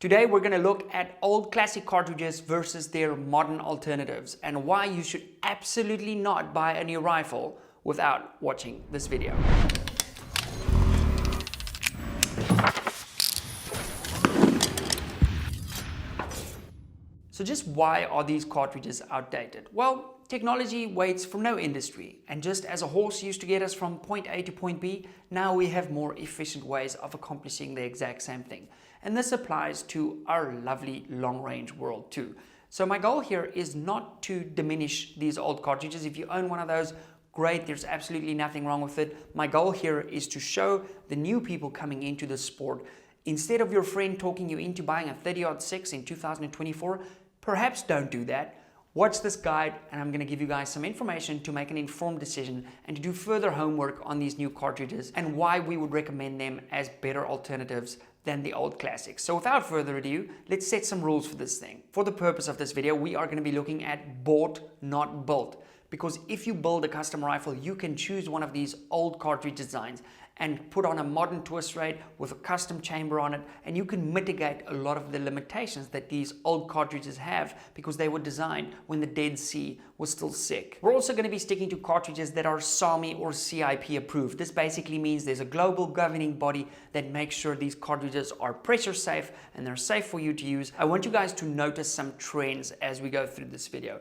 Today we're going to look at old classic cartridges versus their modern alternatives and why you should absolutely not buy a new rifle without watching this video. So just why are these cartridges outdated? Well, technology waits for no industry, and just as a horse used to get us from point A to point B, now we have more efficient ways of accomplishing the exact same thing. And this applies to our lovely long-range world too. So my goal here is not to diminish these old cartridges. If you own one of those, great, there's absolutely nothing wrong with it. My goal here is to show the new people coming into the sport, instead of your friend talking you into buying a 30-06 in 2024, perhaps don't do that. Watch this guide and I'm going to give you guys some information to make an informed decision and to do further homework on these new cartridges and why we would recommend them as better alternatives than the old classics. So without further ado, let's set some rules for this thing. For the purpose of this video, we are going to be looking at bought, not built. Because if you build a custom rifle, you can choose one of these old cartridge designs and put on a modern twist rate with a custom chamber on it, and you can mitigate a lot of the limitations that these old cartridges have because they were designed when the Dead Sea was still sick. We're also going to be sticking to cartridges that are SAMI or CIP approved. This basically means there's a global governing body that makes sure these cartridges are pressure safe and they're safe for you to use. I want you guys to notice some trends as we go through this video.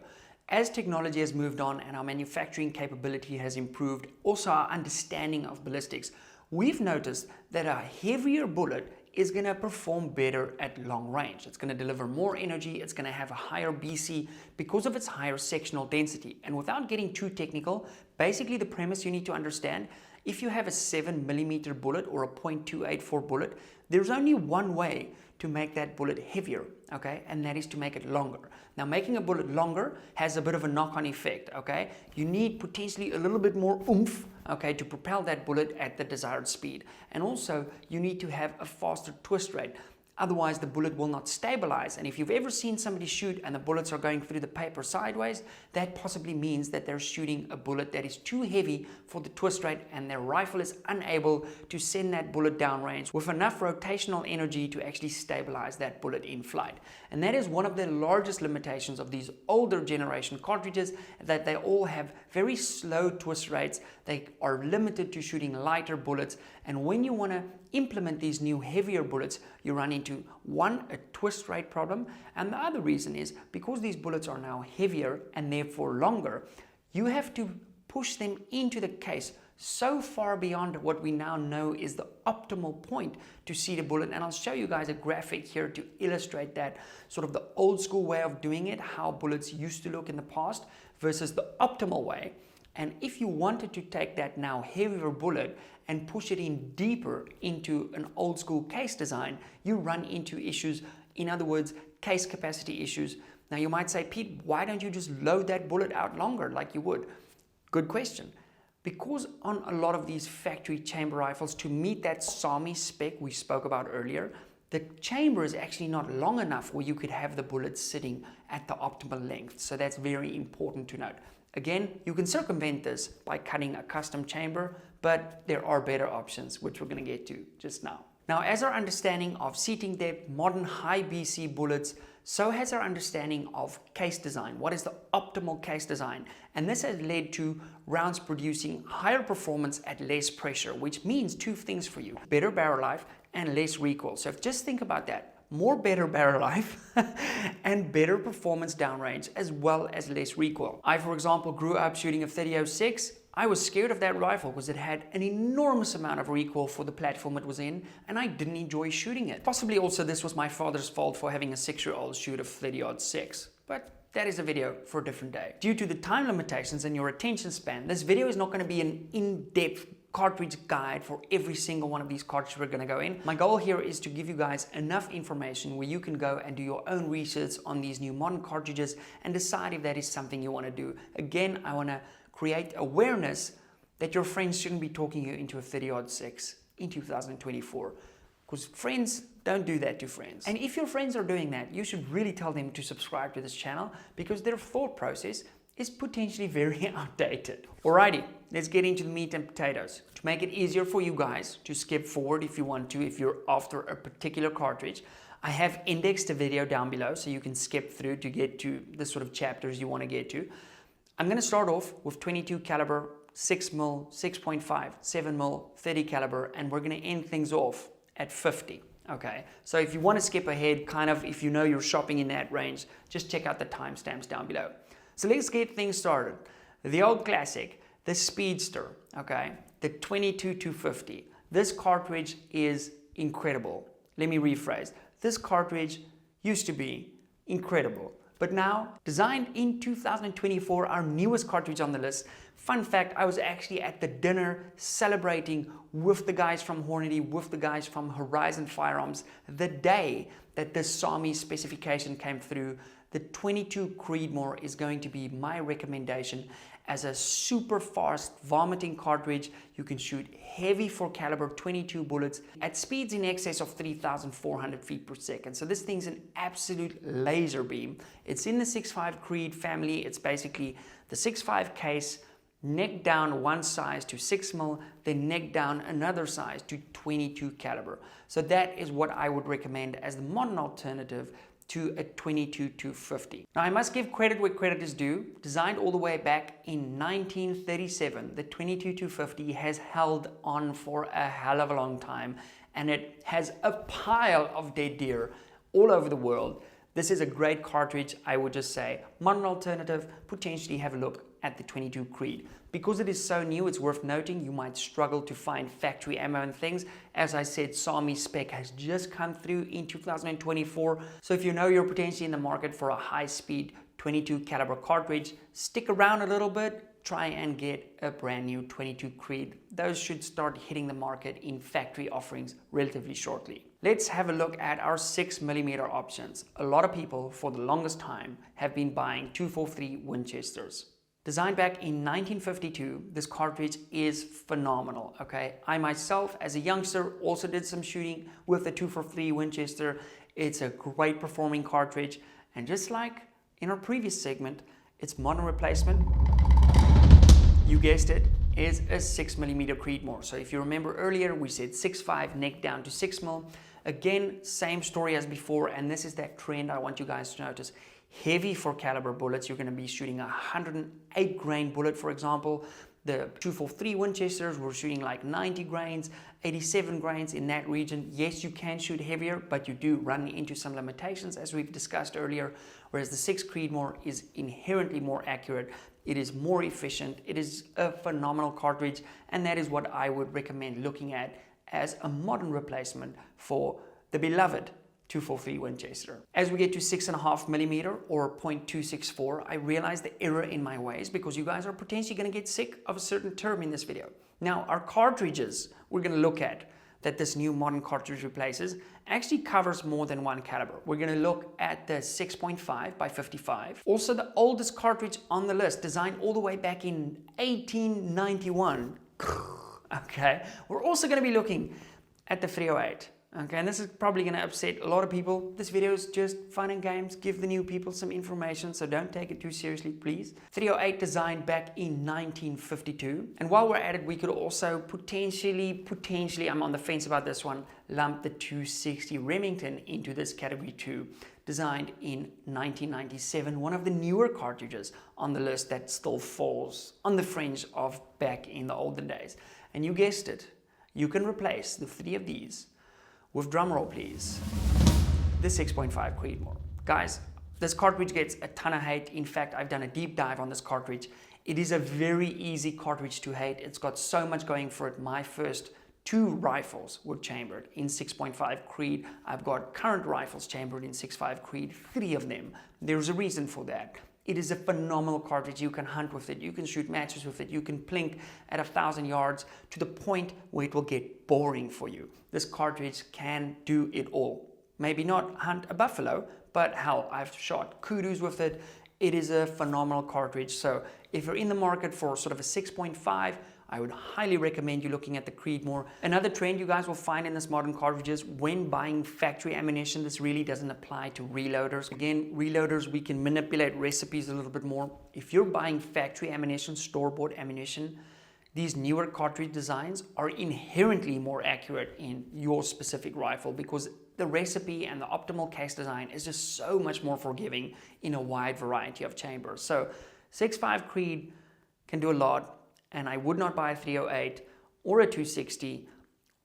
As technology has moved on and our manufacturing capability has improved, also our understanding of ballistics, we've noticed that a heavier bullet is going to perform better at long range. It's going to deliver more energy, it's going to have a higher BC because of its higher sectional density. And without getting too technical, basically the premise you need to understand, if you have a 7mm bullet or a .284 bullet, there's only one way to make that bullet heavier, okay? And that is to make it longer. Now, making a bullet longer has a bit of a knock-on effect, okay? You need potentially a little bit more oomph, okay, to propel that bullet at the desired speed. And also, you need to have a faster twist rate. Otherwise, the bullet will not stabilize. And if you've ever seen somebody shoot and the bullets are going through the paper sideways, that possibly means that they're shooting a bullet that is too heavy for the twist rate and their rifle is unable to send that bullet downrange with enough rotational energy to actually stabilize that bullet in flight. And that is one of the largest limitations of these older generation cartridges, that they all have very slow twist rates. They are limited to shooting lighter bullets. And when you want to implement these new heavier bullets, you run into one, a twist rate problem, and the other reason is because these bullets are now heavier and therefore longer, you have to push them into the case so far beyond what we now know is the optimal point to seat a bullet. And I'll show you guys a graphic here to illustrate that, sort of the old school way of doing it, how bullets used to look in the past versus the optimal way. And if you wanted to take that now heavier bullet and push it in deeper into an old school case design, you run into issues. In other words, case capacity issues. Now you might say, Pete, why don't you just load that bullet out longer like you would? Good question. Because on a lot of these factory chamber rifles, to meet that SAMI spec we spoke about earlier, the chamber is actually not long enough where you could have the bullet sitting at the optimal length. So that's very important to note. Again, you can circumvent this by cutting a custom chamber, but there are better options, which we're going to get to just now. Now, as our understanding of seating depth, modern high BC bullets, so has our understanding of case design. What is the optimal case design? And this has led to rounds producing higher performance at less pressure, which means two things for you: better barrel life and less recoil. So just think about that. More better barrel life and better performance downrange, as well as less recoil. I, for example, grew up shooting a 30-06. I was scared of that rifle because it had an enormous amount of recoil for the platform it was in, and I didn't enjoy shooting it. Possibly also this was my father's fault for having a 6-year-old shoot a 30-06, but that is a video for a different day. Due to the time limitations and your attention span, this video is not going to be an in-depth cartridge guide for every single one of these cartridges we're going to go in. My goal here is to give you guys enough information where you can go and do your own research on these new modern cartridges and decide if that is something you want to do. Again, I want to create awareness that your friends shouldn't be talking you into a 30-06 in 2024. Because friends don't do that to friends. And if your friends are doing that, you should really tell them to subscribe to this channel because their thought process is potentially very outdated. Alrighty, let's get into the meat and potatoes. To make it easier for you guys to skip forward if you want to, if you're after a particular cartridge, I have indexed a video down below so you can skip through to get to the sort of chapters you want to get to. I'm going to start off with 22 caliber, 6mm, 6.5, 7mm, 30 caliber, and we're going to end things off at 50. Okay, so if you want to skip ahead, kind of if you know you're shopping in that range, just check out the timestamps down below. So let's get things started. The old classic, the Speedster, okay, the 22-250. This cartridge is incredible. Let me rephrase. This cartridge used to be incredible, but now designed in 2024, our newest cartridge on the list. Fun fact, I was actually at the dinner celebrating with the guys from Hornady, with the guys from Horizon Firearms, the day that this Sami specification came through. The 22 Creedmoor is going to be my recommendation as a super fast vomiting cartridge. You can shoot heavy 4 caliber 22 bullets at speeds in excess of 3,400 feet per second. So this thing's an absolute laser beam. It's in the 6.5 Creed family. It's basically the 6.5 case, neck down one size to 6mm, then neck down another size to 22 caliber. So that is what I would recommend as the modern alternative to a 22-250. Now I must give credit where credit is due. Designed all the way back in 1937, the 22-250 has held on for a hell of a long time, and it has a pile of dead deer all over the world. This is a great cartridge. I would just say modern alternative, potentially have a look at the 22 Creed. Because it is so new, it's worth noting you might struggle to find factory ammo and things. As I said, Sami spec has just come through in 2024. So if you know you're potentially in the market for a high-speed 22 caliber cartridge, stick around a little bit, try and get a brand new 22 Creed. Those should start hitting the market in factory offerings relatively shortly. Let's have a look at our 6mm options. A lot of people for the longest time have been buying 243 Winchesters. Designed back in 1952, this cartridge is phenomenal, okay? I myself, as a youngster, also did some shooting with the 243 Winchester. It's a great performing cartridge, and just like in our previous segment, its modern replacement, you guessed it, is a 6mm Creedmoor. So if you remember earlier, we said 6.5 neck down to 6mm. Again, same story as before, and this is that trend I want you guys to notice. Heavy 4 caliber bullets, you're going to be shooting a 108 grain bullet, for example. The 243 Winchesters were shooting like 90 grains, 87 grains in that region. Yes, you can shoot heavier, but you do run into some limitations as we've discussed earlier, whereas the 6 Creedmoor is inherently more accurate. It is more efficient. It is a phenomenal cartridge, and that is what I would recommend looking at as a modern replacement for the beloved 243 Winchester. As we get to 6.5mm or .264, I realize the error in my ways because you guys are potentially going to get sick of a certain term in this video. Now, our cartridges we're going to look at that this new modern cartridge replaces actually covers more than one caliber. We're going to look at the 6.5 by 55. Also, the oldest cartridge on the list, designed all the way back in 1891. Okay, we're also going to be looking at the 308. Okay, and this is probably going to upset a lot of people. This video is just fun and games, give the new people some information, so don't take it too seriously, please. 308 designed back in 1952. And while we're at it, we could also potentially, I'm on the fence about this one, lump the 260 Remington into this category too. Designed in 1997, one of the newer cartridges on the list that still falls on the fringe of back in the olden days. And you guessed it, you can replace the 3 of these with, drumroll please, the 6.5 Creedmoor. Guys, this cartridge gets a ton of hate. In fact, I've done a deep dive on this cartridge. It is a very easy cartridge to hate. It's got so much going for it. My first 2 rifles were chambered in 6.5 Creed. I've got current rifles chambered in 6.5 Creed, 3 of them. There's a reason for that. It is a phenomenal cartridge. You can hunt with it, you can shoot matches with it, you can plink at 1,000 yards to the point where it will get boring for you. This cartridge can do it all. Maybe not hunt a buffalo, but hell, I've shot kudos with it. It is a phenomenal cartridge. So if you're in the market for sort of a 6.5, I would highly recommend you looking at the Creedmoor. Another trend you guys will find in this modern cartridges, when buying factory ammunition, this really doesn't apply to reloaders. Again, reloaders, we can manipulate recipes a little bit more. If you're buying factory ammunition, store-bought ammunition, these newer cartridge designs are inherently more accurate in your specific rifle because the recipe and the optimal case design is just so much more forgiving in a wide variety of chambers. So 6.5 Creed can do a lot, and I would not buy a 308 or a 260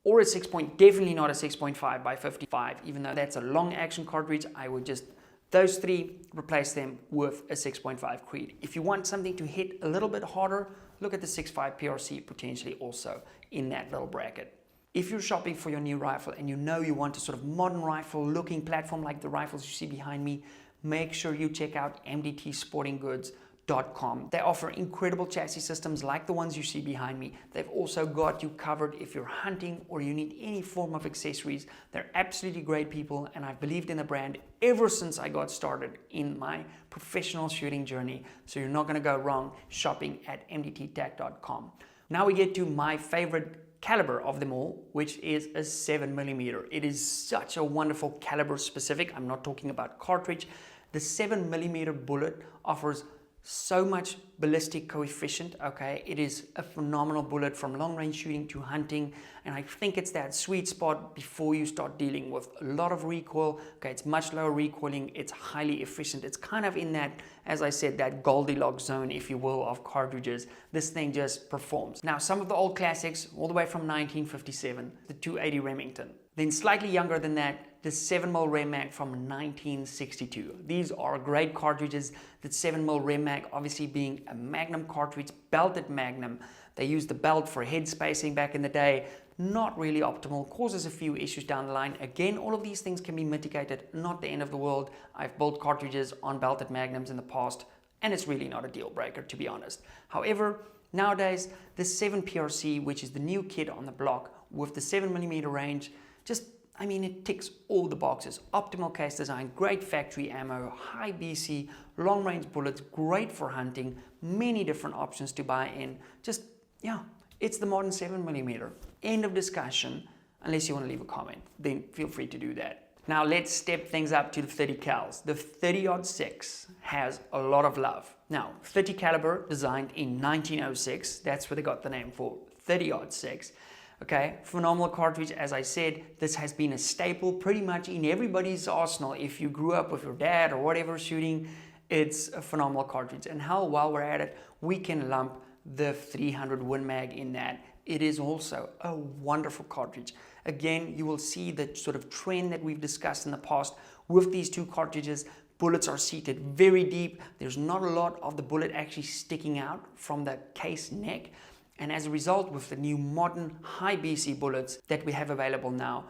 or a 6 point, definitely not a 6.5 by 55, even though that's a long action cartridge. I would just, those three, replace them with a 6.5 Creed. If you want something to hit a little bit harder, look at the 6.5 PRC, potentially also in that little bracket. If you're shopping for your new rifle and you know you want a sort of modern rifle looking platform like the rifles you see behind me, make sure you check out mdtsportinggoods.com. They offer incredible chassis systems like the ones you see behind me. They've also got you covered if you're hunting or you need any form of accessories. They're absolutely great people, and I've believed in the brand ever since I got started in my professional shooting journey. So you're not going to go wrong shopping at mdttac.com. Now we get to my favorite caliber of them all, which is a 7mm. It is such a wonderful caliber specific. I'm not talking about cartridge. The 7mm bullet offers so much ballistic coefficient, okay? It is a phenomenal bullet from long range shooting to hunting, and I think it's that sweet spot before you start dealing with a lot of recoil. Okay, it's much lower recoiling, it's highly efficient. It's kind of in that, as I said, that Goldilocks zone, if you will, of cartridges. This thing just performs. Now, some of the old classics, all the way from 1957, the 280 Remington. Then slightly younger than that, the 7mm Rem Mag from 1962. These are great cartridges. The 7mm Rem Mag obviously being a Magnum cartridge, belted Magnum. They used the belt for head spacing back in the day. Not really optimal, causes a few issues down the line. Again, all of these things can be mitigated, not the end of the world. I've built cartridges on belted Magnums in the past, and it's really not a deal breaker, to be honest. However, nowadays, the 7PRC, which is the new kid on the block with the 7mm range, it ticks all the boxes. Optimal case design, great factory ammo, high BC, long range bullets, great for hunting, many different options to buy in. It's the modern 7mm. End of discussion, unless you want to leave a comment, then feel free to do that. Now let's step things up to the 30 cals. The 30-06 has a lot of love. Now, 30 caliber, designed in 1906, that's where they got the name for 30-06. Okay, phenomenal cartridge. As I said, this has been a staple pretty much in everybody's arsenal. If you grew up with your dad or whatever shooting, it's a phenomenal cartridge. And hell, while we're at it, we can lump the 300 Win Mag in that. It is also a wonderful cartridge. Again, you will see the sort of trend that we've discussed in the past with these two cartridges. Bullets are seated very deep. There's not a lot of the bullet actually sticking out from the case neck. And as a result, with the new modern high BC bullets that we have available now,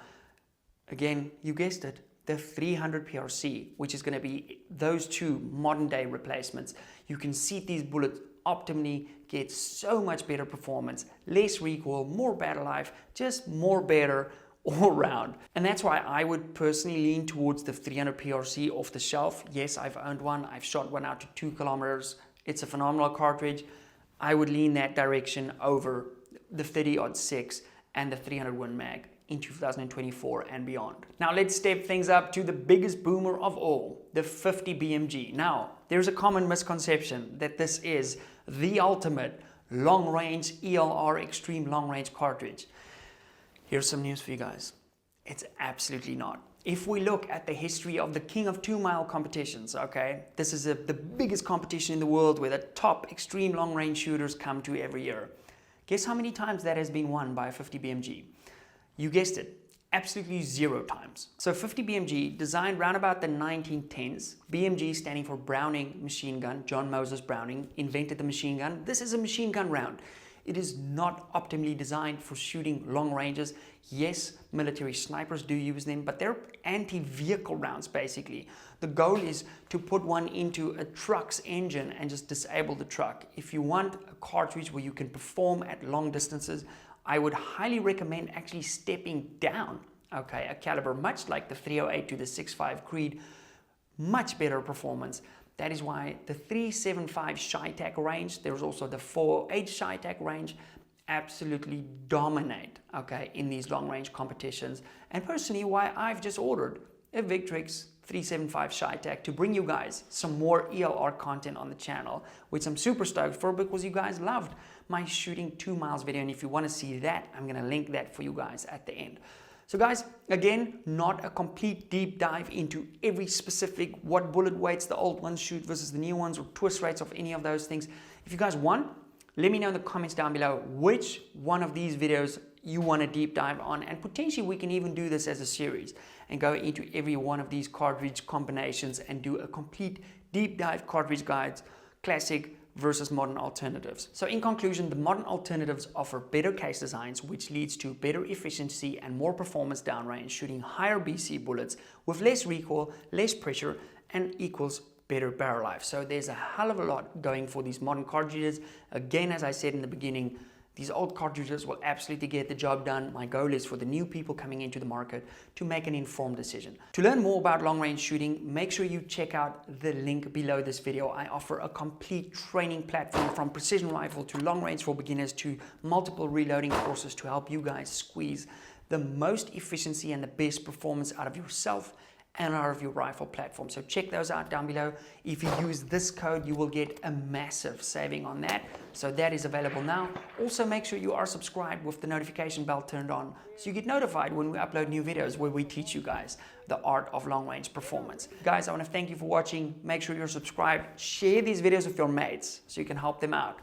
again, you guessed it, the 300 PRC, which is going to be those two modern day replacements. You can seat these bullets optimally, get so much better performance, less recoil, more battle life, just more better all around. And that's why I would personally lean towards the 300 PRC off the shelf. Yes, I've owned one. I've shot one out to 2 kilometers. It's a phenomenal cartridge. I would lean that direction over the 30-06 and the 300 Win Mag in 2024 and beyond. Now let's step things up to the biggest boomer of all, the 50 BMG. Now, there's a common misconception that this is the ultimate long-range ELR extreme long-range cartridge. Here's some news for you guys. It's absolutely not. If we look at the history of the King of 2 Mile competitions, okay, this is the biggest competition in the world where the top extreme long-range shooters come to every year. Guess how many times that has been won by a 50 BMG? You guessed it, absolutely 0 times. So 50 BMG, designed around about the 1910s, BMG standing for Browning Machine Gun. John Moses Browning invented the machine gun. This is a machine gun round. It is not optimally designed for shooting long ranges. Yes, military snipers do use them, but they're anti-vehicle rounds basically. The goal is to put one into a truck's engine and just disable the truck. If you want a cartridge where you can perform at long distances, I would highly recommend actually stepping down, okay, a caliber much like the 308 to the 6.5 Creed, much better performance. That is why the 375 Shytac range, there's also the 408 Shytac range, absolutely dominate, okay, in these long range competitions. And personally, why I've just ordered a Victrix 375 Shytac to bring you guys some more ELR content on the channel, which I'm super stoked for because you guys loved my shooting 2 miles video. And if you want to see that, I'm going to link that for you guys at the end. So guys, again, not a complete deep dive into every specific what bullet weights the old ones shoot versus the new ones, or twist rates of any of those things. If you guys want, let me know in the comments down below which one of these videos you want to deep dive on, and potentially we can even do this as a series and go into every one of these cartridge combinations and do a complete deep dive cartridge guides, classic versus modern alternatives. So in conclusion, the modern alternatives offer better case designs, which leads to better efficiency and more performance downrange, shooting higher BC bullets with less recoil, less pressure, and equals better barrel life. So there's a hell of a lot going for these modern cartridges. Again, as I said in the beginning, these old cartridges will absolutely get the job done. My goal is for the new people coming into the market to make an informed decision. To learn more about long range shooting, make sure you check out the link below this video. I offer a complete training platform from precision rifle to long range for beginners to multiple reloading courses to help you guys squeeze the most efficiency and the best performance out of yourself and out of your rifle platform. So check those out down below. If you use this code, you will get a massive saving on that. So that is available now. Also make sure you are subscribed with the notification bell turned on so you get notified when we upload new videos where we teach you guys the art of long range performance. Guys, I want to thank you for watching. Make sure you're subscribed. Share these videos with your mates so you can help them out,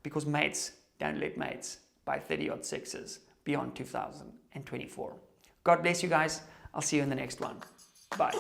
because mates don't let mates buy 30-06s beyond 2024. God bless you guys. I'll see you in the next one. Bye.